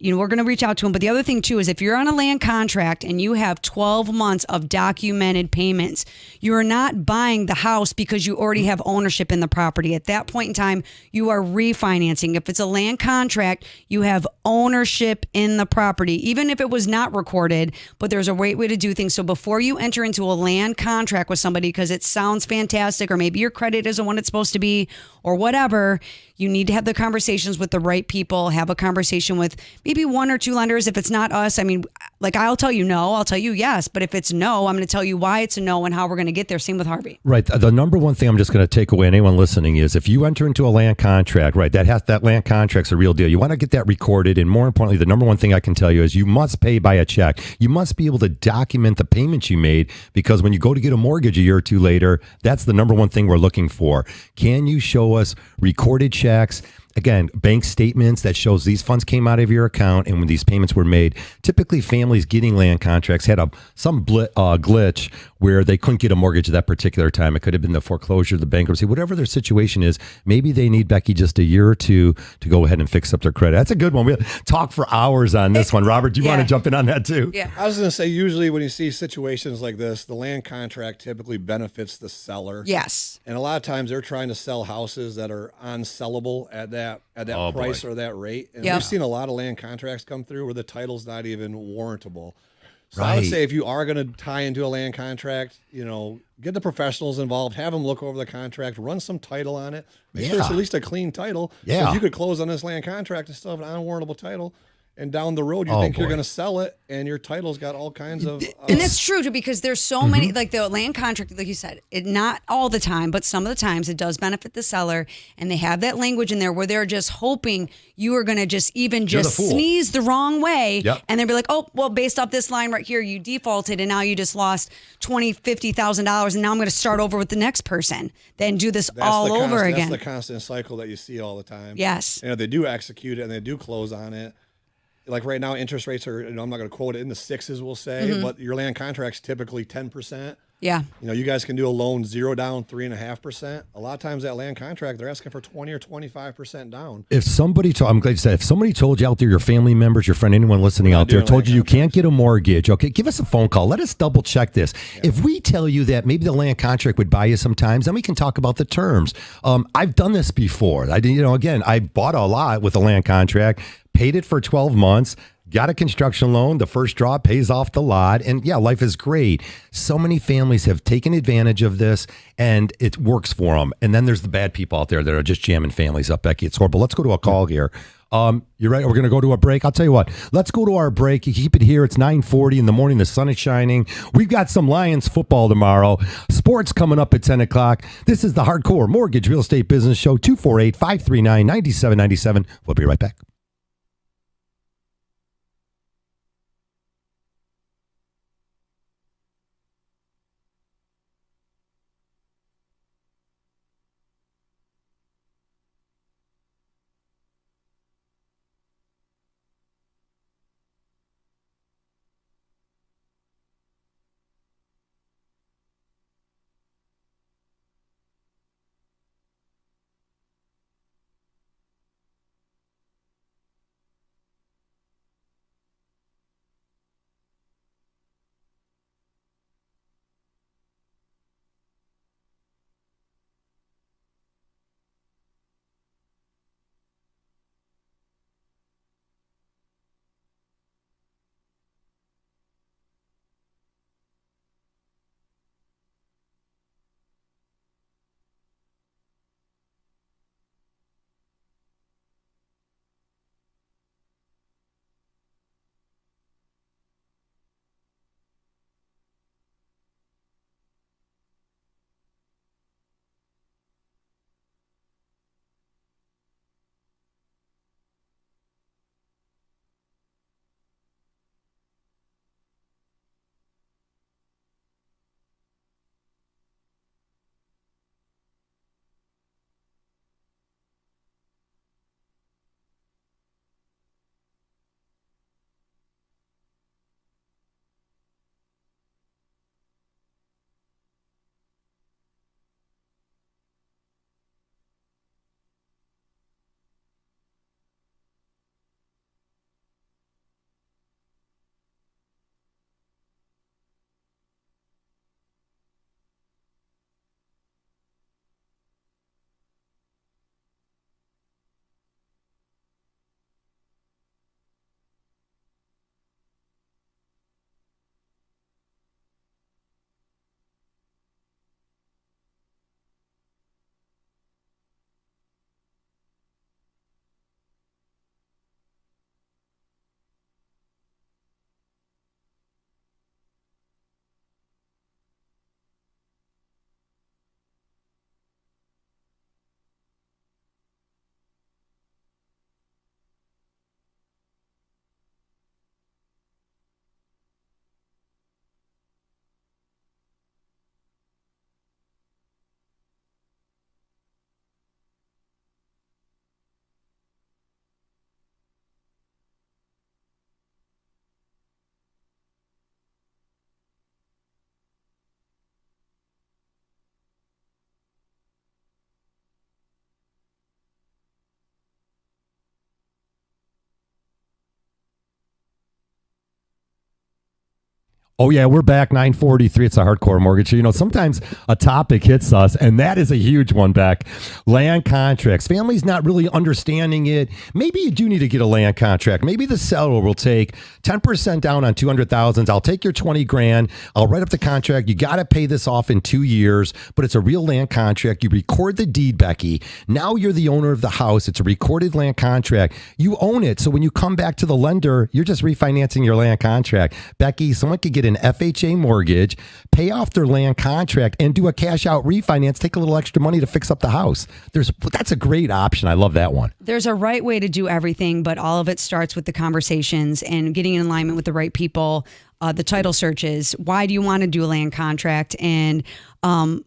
we're going to reach out to him. But the other thing, too, is if you're on a land contract and you have 12 months of documented payments, you are not buying the house because you already have ownership in the property. At that point in time, you are refinancing. If it's a land contract, you have ownership in the property, even if it was not recorded, but there's a right way to do things. So before you enter into a land contract with somebody, because it sounds fantastic, or maybe your credit isn't what it's supposed to be, or whatever, you need to have the conversations with the right people. Have a conversation with maybe one or two lenders. If it's not us, I mean, like, I'll tell you no, I'll tell you yes. But if it's no, I'm going to tell you why it's a no and how we're going to get there. Same with Harvey. Right. The number one thing I'm just going to take away, anyone listening, is if you enter into a land contract, right, that land contract's a real deal. You want to get that recorded. And more importantly, the number one thing I can tell you is you must pay by a check. You must be able to document the payments you made, because when you go to get a mortgage a year or two later, that's the number one thing we're looking for. Can you show us recorded checks? Again, bank statements that shows these funds came out of your account and when these payments were made. Typically, families getting land contracts had some glitch where they couldn't get a mortgage at that particular time. It could have been the foreclosure, the bankruptcy, whatever their situation is. Maybe they need, Becky, just a year or two to go ahead and fix up their credit. That's a good one. We'll talk for hours on this one. Robert, do you want to jump in on that too? Yeah. I was going to say, usually when you see situations like this, the land contract typically benefits the seller. Yes. And a lot of times they're trying to sell houses that are unsellable at that price or that rate. And Yep. we've seen a lot of land contracts come through where the title's not even warrantable. So I would Right. say if you are going to tie into a land contract, get the professionals involved, have them look over the contract, run some title on it, make sure it's at least a clean title. Yeah. 'Cause you could close on this land contract and still have an unwarrantable title. And down the road, you think you're going to sell it, and your title's got all kinds of. And that's true too, because there's so many, like the land contract, like you said, it not all the time, but some of the times it does benefit the seller, and they have that language in there where they're just hoping you are going to just fool. sneeze the wrong way, Yep. and they'll be like, oh, well, based off this line right here, you defaulted, and now you just lost $50,000, and now I'm going to start over with the next person, then do this all over again. That's the constant cycle that you see all the time. Yes. They do execute it and they do close on it. like right now, interest rates are, I'm not going to quote it, in the sixes, we'll say, but your land contract's typically 10%. Yeah. You guys can do a loan 0 down, 3.5%. A lot of times that land contract, they're asking for 20 or 25% down. If somebody told, I'm glad you said, if somebody told you out there, your family members, your friend, anyone listening out there, told you can't get a mortgage, okay, give us a phone call. Let us double check this. Yeah. If we tell you that maybe the land contract would buy you sometimes, then we can talk about the terms. I've done this before. I bought a lot with a land contract, paid it for 12 months. Got a construction loan. The first draw pays off the lot. And yeah, life is great. So many families have taken advantage of this and it works for them. And then there's the bad people out there that are just jamming families up, Becky. It's horrible. Let's go to a call here. You're right. We're going to go to a break. I'll tell you what. Let's go to our break. You keep it here. It's 9:40 in the morning. The sun is shining. We've got some Lions football tomorrow. Sports coming up at 10 o'clock. This is the Hardcore Mortgage Real Estate Business Show, 248-539-9797. We'll be right back. Oh, yeah, we're back, 9:43. It's a Hardcore Mortgage Show. Sometimes a topic hits us, and that is a huge one, Beck. Land contracts. Families not really understanding it. Maybe you do need to get a land contract. Maybe the seller will take 10% down on $200,000. I'll take your $20,000. I'll write up the contract. You got to pay this off in 2 years, but it's a real land contract. You record the deed, Becky. Now you're the owner of the house. It's a recorded land contract. You own it. So when you come back to the lender, you're just refinancing your land contract. Becky, someone could get an FHA mortgage, pay off their land contract, and do a cash out refinance, take a little extra money to fix up the house. That's a great option. I love that one. There's a right way to do everything, but all of it starts with the conversations and getting in alignment with the right people. the title searches. Why do you want to do a land contract? And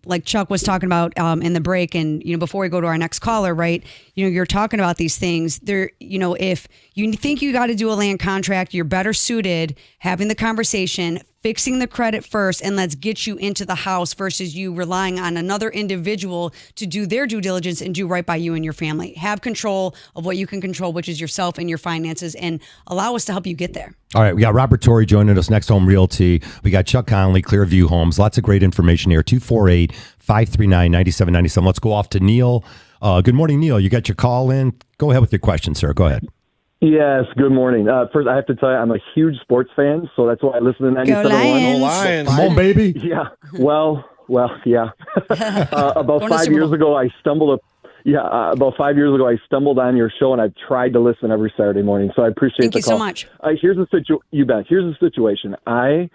like Chuck was talking about in the break, and before we go to our next caller, right? You're talking about these things. There, if you think you got to do a land contract, you're better suited having the conversation, fixing the credit first, and let's get you into the house versus you relying on another individual to do their due diligence and do right by you and your family. Have control of what you can control, which is yourself and your finances, and allow us to help you get there. All right, we got Robert Torrey joining us, Next Home Realty. We got Chuck Conley, Clearview Homes. Lots of great information here. 248-539-9797. Let's go off to Neil. Good morning, Neil. You got your call in. Go ahead with your question, sir. Go ahead. Yes, good morning. First, I have to tell you, I'm a huge sports fan, so that's why I listen to 97.1. Lions. Lions. Come on, baby. Yeah, well, yeah. About 5 years ago, I stumbled on your show, and I've tried to listen every Saturday morning, so I appreciate the call. Thank you so much. Here's the situation. I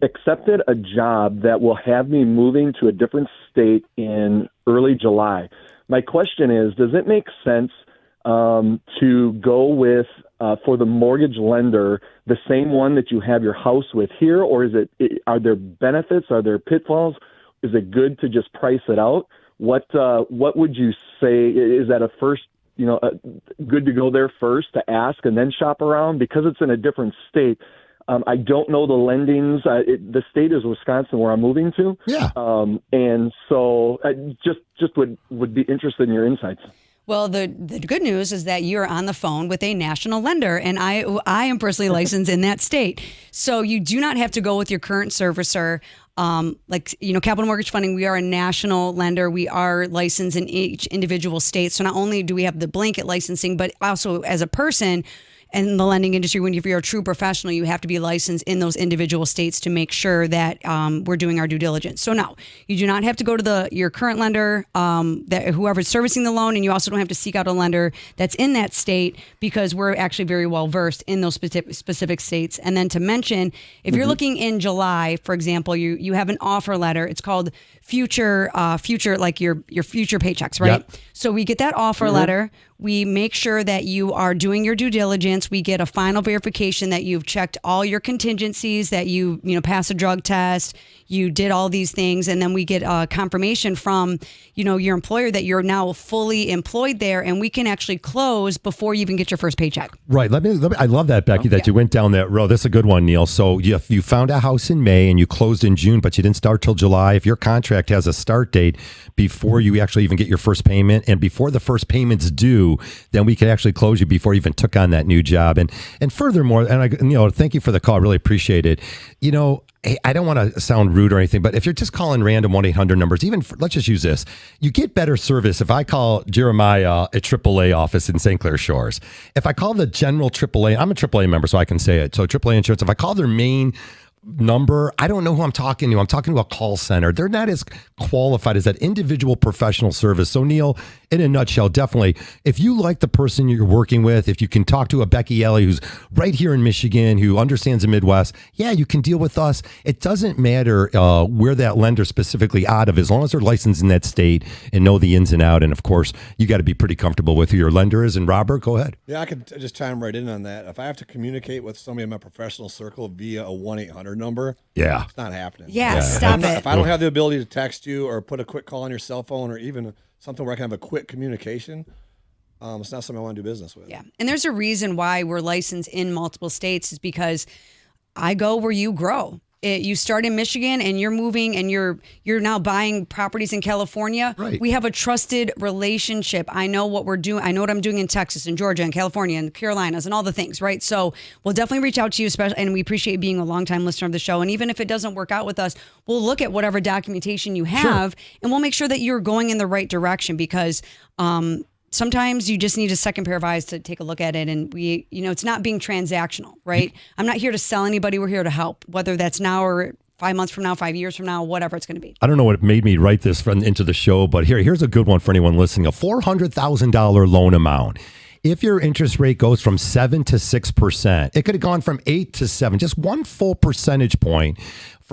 accepted a job that will have me moving to a different state in early July. My question is, does it make sense to go with, for the mortgage lender, the same one that you have your house with here, or are there benefits? Are there pitfalls? Is it good to just price it out? What would you say? Is that a first, good to go there first to ask and then shop around? Because it's in a different state. I don't know the lendings. The state is Wisconsin, where I'm moving to. Yeah. And so I just would be interested in your insights. Well, the good news is that you're on the phone with a national lender, and I am personally licensed in that state. So you do not have to go with your current servicer. Capital Mortgage Funding, we are a national lender. We are licensed in each individual state. So not only do we have the blanket licensing, but also as a person in the lending industry, if you're a true professional, you have to be licensed in those individual states to make sure that we're doing our due diligence. So no, you do not have to go to your current lender, whoever's servicing the loan, and you also don't have to seek out a lender that's in that state, because we're actually very well versed in those specific states. And then to mention, if you're looking in July, for example, you have an offer letter. It's called future, like your future paychecks, right? Yep. So we get that offer letter. We make sure that you are doing your due diligence. We get a final verification that you've checked all your contingencies, that you passed a drug test, you did all these things, and then we get a confirmation from your employer that you're now fully employed there, and we can actually close before you even get your first paycheck. Right. Let me. I love that, Becky, that you went down that road. That's a good one, Neil. So you found a house in May and you closed in June, but you didn't start till July. If your contract has a start date before you actually even get your first payment, and before the first payment's due, then we can actually close you before you even took on that new job. And furthermore, and thank you for the call. I really appreciate it. I don't want to sound rude or anything, but if you're just calling random 1-800 numbers, let's just use this. You get better service if I call Jeremiah at AAA office in St. Clair Shores. If I call the general AAA, I'm a AAA member, so I can say it. So AAA Insurance, if I call their main number, I don't know who I'm talking to. I'm talking to a call center. They're not as qualified as that individual professional service. So Neil, in a nutshell, definitely, if you like the person you're working with, if you can talk to a Becky Alley who's right here in Michigan, who understands the Midwest, yeah, you can deal with us. It doesn't matter where that lender specifically out of, as long as they're licensed in that state and know the ins and out. And of course, you got to be pretty comfortable with who your lender is. And Robert, go ahead. Yeah, I can just chime right in on that. If I have to communicate with somebody in my professional circle via a 1-800 number, it's not happening. Yeah. Stop it. If I don't have the ability to text you or put a quick call on your cell phone, or even something where I can have a quick communication, it's not something I want to do business with. Yeah. And there's a reason why we're licensed in multiple states, is because I go where you grow. You start in Michigan and you're moving and you're now buying properties in California. Right. We have a trusted relationship. I know what we're doing. I know what I'm doing in Texas and Georgia and California and Carolinas and all the things, right? So we'll definitely reach out to you, especially, and we appreciate being a longtime listener of the show. And even if it doesn't work out with us, we'll look at whatever documentation you have, and we'll make sure that you're going in the right direction, because sometimes you just need a second pair of eyes to take a look at it. And it's not being transactional, right? I'm not here to sell anybody. We're here to help, whether that's now or 5 months from now, 5 years from now, whatever it's going to be. I don't know what made me write this into the show, but here's a good one for anyone listening. A $400,000 loan amount. if your interest rate goes from 7 to 6%, it could have gone from 8 to 7, just 1 full percentage point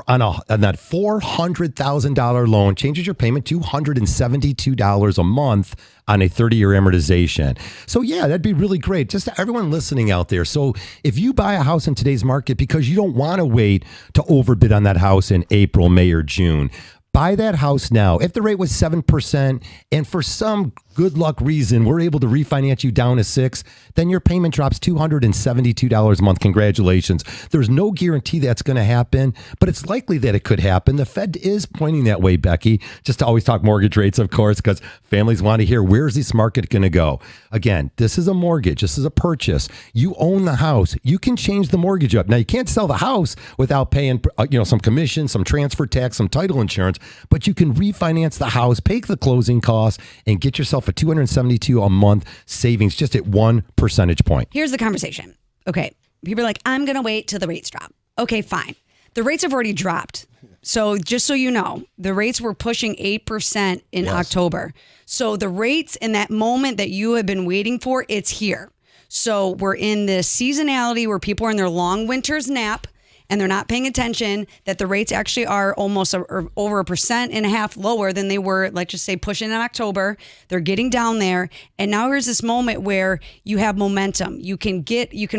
on that $400,000 loan changes your payment to $272 a month on a 30-year amortization. So yeah, that'd be really great. Just to everyone listening out there. So if you buy a house in today's market because you don't want to wait to overbid on that house in April, May, or June, buy that house now. If the rate was 7% and for some good luck reason we're able to refinance you down to 6%, then your payment drops $272 a month. Congratulations. There's no guarantee that's going to happen, but it's likely that it could happen. The Fed is pointing that way, Becky, just to always talk mortgage rates, of course, because families want to hear, where's this market going to go? Again, this is a mortgage. This is a purchase. You own the house. You can change the mortgage up. Now, you can't sell the house without paying some commission, some transfer tax, some title insurance, but you can refinance the house, pay the closing costs, and get yourself a $272 a month savings just at 1 percentage point. Here's the conversation. Okay. People are like, I'm going to wait till the rates drop. Okay, fine. The rates have already dropped. So just so you know, the rates were pushing 8% in October. So the rates in that moment that you have been waiting for, it's here. So we're in this seasonality where people are in their long winter's nap and they're not paying attention that the rates actually are almost over 1.5% lower than they were, let's just say, pushing in October. They're getting down there. And now here's this moment where you have momentum. You can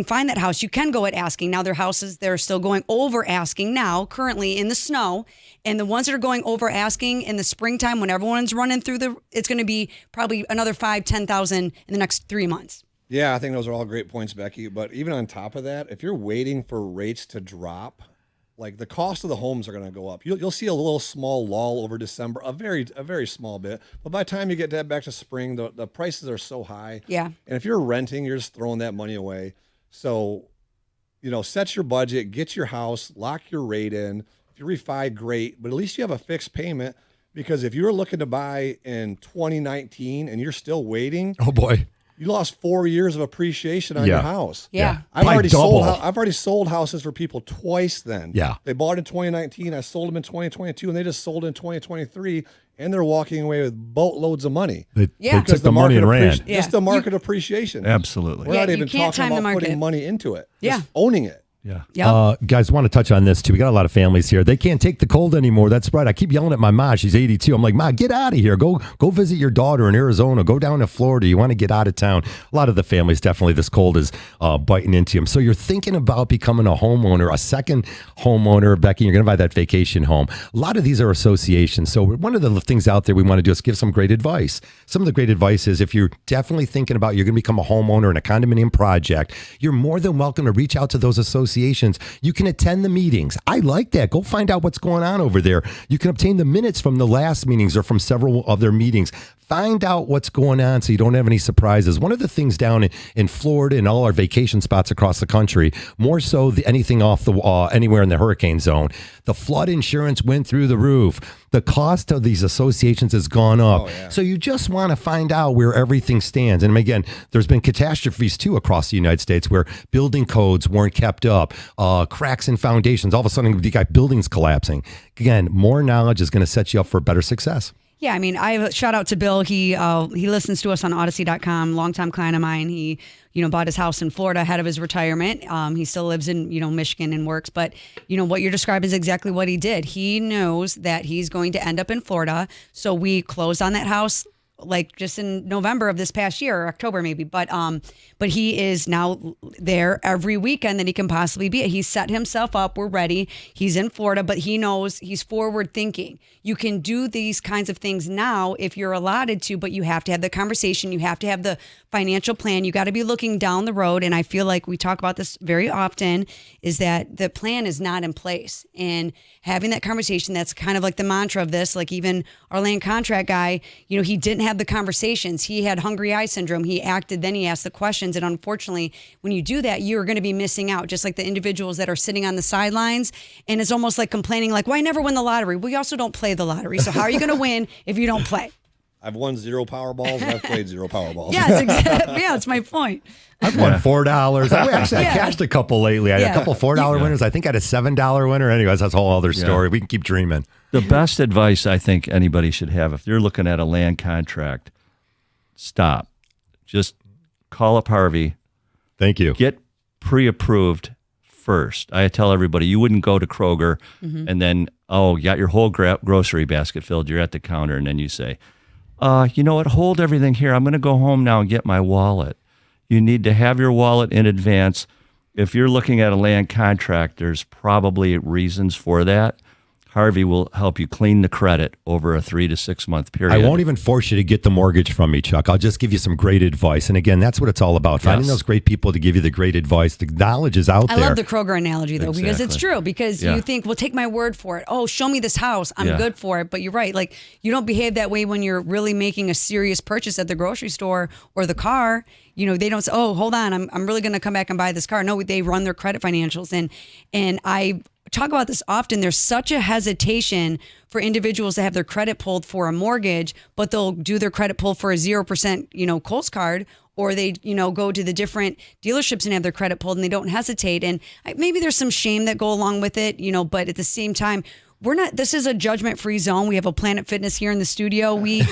find that house. You can go at asking. Now their houses, they're still going over asking now, currently in the snow. And the ones that are going over asking in the springtime when everyone's running through it's going to be probably another 5,000, 10,000 in the next 3 months. Yeah, I think those are all great points, Becky. But even on top of that, if you're waiting for rates to drop, like the cost of the homes are going to go up. You'll see a little small lull over December, a very small bit. But by the time you get back to spring, the prices are so high. Yeah. And if you're renting, you're just throwing that money away. So, set your budget, get your house, lock your rate in. If you refi, great. But at least you have a fixed payment. Because if you're looking to buy in 2019 and you're still waiting, oh boy, you lost 4 years of appreciation on your house. Yeah. I've already sold houses for people twice then. Yeah. They bought in 2019. I sold them in 2022, and they just sold in 2023, and they're walking away with boatloads of money. They took the money and ran. Just the market appreciation. Absolutely. We're not even talking about putting money into it. Yeah. Just owning it. Yeah. Yep. Guys, want to touch on this too. We got a lot of families here. They can't take the cold anymore. That's right. I keep yelling at my mom. She's 82. I'm like, Ma, get out of here. Go visit your daughter in Arizona. Go down to Florida. You want to get out of town. A lot of the families, definitely this cold is biting into them. So you're thinking about becoming a homeowner, a second homeowner, Becky. You're going to buy that vacation home. A lot of these are associations. So one of the things out there we want to do is give some great advice. Some of the great advice is if you're definitely thinking about you're going to become a homeowner in a condominium project, you're more than welcome to reach out to those associations. You can attend the meetings. I like that. Go find out what's going on over there. You can obtain the minutes from the last meetings or from several of their meetings. Find out what's going on so you don't have any surprises. One of the things down in Florida and all our vacation spots across the country, more so anything off the anywhere in the hurricane zone, the flood insurance went through the roof. The cost of these associations has gone up. Oh, yeah. So you just want to find out where everything stands. And again, there's been catastrophes too across the United States where building codes weren't kept up, cracks in foundations. All of a sudden, you got buildings collapsing. Again, more knowledge is going to set you up for better success. Yeah, I mean, I shout out to Bill. He listens to us on Odyssey.com. Longtime client of mine. He bought his house in Florida ahead of his retirement. He still lives in Michigan and works. But what you're describing is exactly what he did. He knows that he's going to end up in Florida. So we closed on that house like just in November of this past year, or October maybe. But he is now there every weekend that he can possibly be. He's set himself up. We're ready. He's in Florida, but he knows he's forward thinking. You can do these kinds of things now if you're allotted to, but you have to have the conversation. You have to have the financial plan. You got to be looking down the road. And I feel like we talk about this very often, is that the plan is not in place. And having that conversation, that's kind of like the mantra of this. Like even our land contract guy, he didn't have the conversations. He had hungry eye syndrome. He acted, then he asked the questions. And unfortunately, when you do that, you're going to be missing out, just like the individuals that are sitting on the sidelines. And it's almost like complaining, like, well, I never win the lottery. We also don't play the lottery. So how are you going to win if you don't play? I've won 0 Powerballs and I've played 0 Powerballs. Yes, exactly. Yeah, that's my point. I've won $4. I cashed a couple lately. I had a couple $4 winners. I think I had a $7 winner. Anyways, that's a whole other story. We can keep dreaming. The best advice I think anybody should have, if you're looking at a land contract, stop. Just call up Harvey. Thank you. Get pre-approved first. I tell everybody, you wouldn't go to Kroger and then, you got your whole grocery basket filled. You're at the counter, and then you say, you know what, hold everything here. I'm going to go home now and get my wallet. You need to have your wallet in advance. If you're looking at a land contract, there's probably reasons for that. Harvey will help you clean the credit over a 3 to 6 month period. I won't even force you to get the mortgage from me, Chuck. I'll just give you some great advice. And again, that's what it's all about. Finding those great people to give you the great advice. The knowledge is out there. I love the Kroger analogy, though, because it's true. Because you think, well, take my word for it. Oh, show me this house. I'm good for it. But you're right. Like, you don't behave that way when you're really making a serious purchase at the grocery store or the car. You know, they don't say, oh, hold on, I'm really going to come back and buy this car. No, they run their credit financials. And I talk about this often. There's such a hesitation for individuals to have their credit pulled for a mortgage, but they'll do their credit pull for a 0%, Kohl's card, or they, go to the different dealerships and have their credit pulled and they don't hesitate. And maybe there's some shame that go along with it, but at the same time, this is a judgment-free zone. We have a Planet Fitness here in the studio. We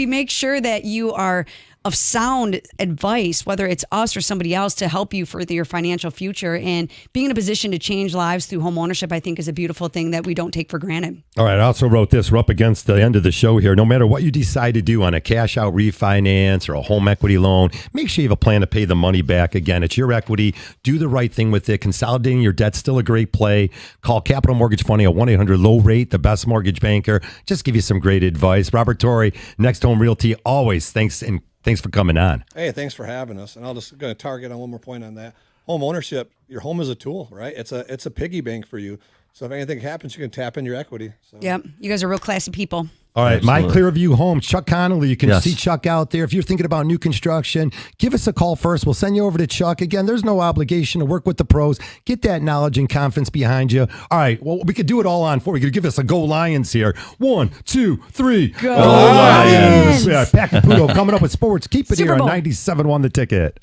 make sure that you are of sound advice, whether it's us or somebody else, to help you further your financial future. And being in a position to change lives through home ownership, I think, is a beautiful thing that we don't take for granted. All right. I also wrote this. We're up against the end of the show here. No matter what you decide to do on a cash out refinance or a home equity loan, make sure you have a plan to pay the money back. Again, it's your equity. Do the right thing with it. Consolidating your debt's still a great play. Call Capital Mortgage Funding at 1-800-LOW-RATE, the best mortgage banker. Just give you some great advice. Robert Torrey, Next Home Realty, always thanks for coming on. Hey, thanks for having us. And I'll just going to target on one more point on that. Home ownership, your home is a tool, right? It's a piggy bank for you. So if anything happens, you can tap in your equity. So. Yep. You guys are real classy people. All right, Absolutely. My Clearview Homes, Chuck Connolly. You can see Chuck out there. If you're thinking about new construction, give us a call first. We'll send you over to Chuck. Again, there's no obligation to work with the pros. Get that knowledge and confidence behind you. All right, well, we could do it all on four. We could give us a Go Lions here. 1, 2, 3. Go Lions! Yeah, Pat Caputo coming up with sports. Keep it Super here Bowl. on 97.1 The Ticket.